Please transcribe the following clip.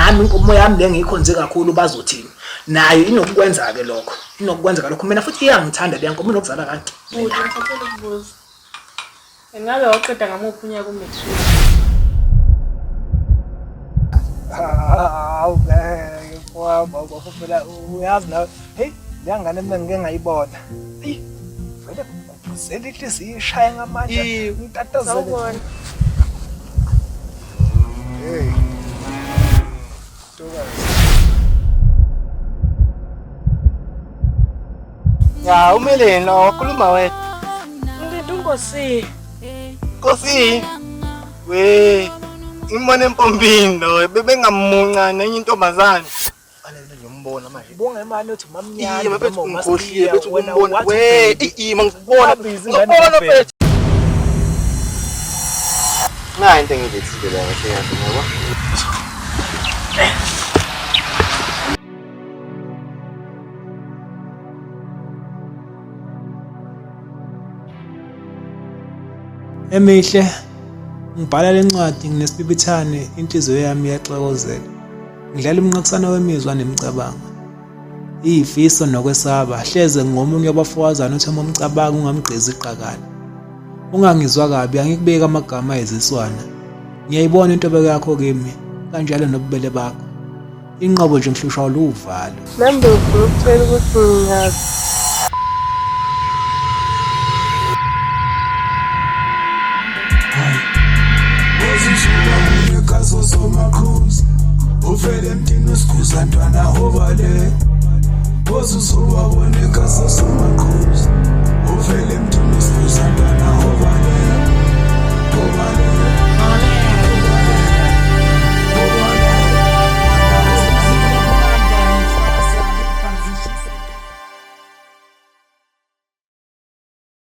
nami inkomo yami lengikhonze kakhulu bazothini nayo inokukwenza ke lokho mina futhi iyangithanda le nkomo inokuzala kanti ngithathele ukubuza engabe waqeda ngamuphi unyaka uMatric hawu ngeke wafumela uyazi nawe hey lengane mina ngeke ngayibona hey vele selihle siyishaya ngamandla ngitatazela hey ya umeleni lo wakhuluma wena ngithi Nkosi Nkosi we ngimone empompini lo bebengamunca nenye intombazane alele ngiyombona manje bonga imali othi mamnyana iya bafethu ngikhohliwe bethu kumbona we mangikubona ngibona bafethu na into engizethile la kahle kahle yabo Emihle ngibhala lencwadi nginesibibithane inhliziyo yami iyaxokozela ngidlala umnqakisano wemizwa nemicabango iyifiso nokwesaba hleze ngomunye wabafowazana uthoma umcabango ungamgqizi iqakala ungangizwa kabi angikubeka amagama eziswana ngiyayibona intobeko yakho kimi kanjalo nobubele bakho inqobo nje mhlusha uluvalo lembe ukuthola ukuthi ngiyazi uvele emntini wesikhuza ntwana hobale bozuzo waboneka sasomaqhuzu uvele emntini wesikhuza ntwana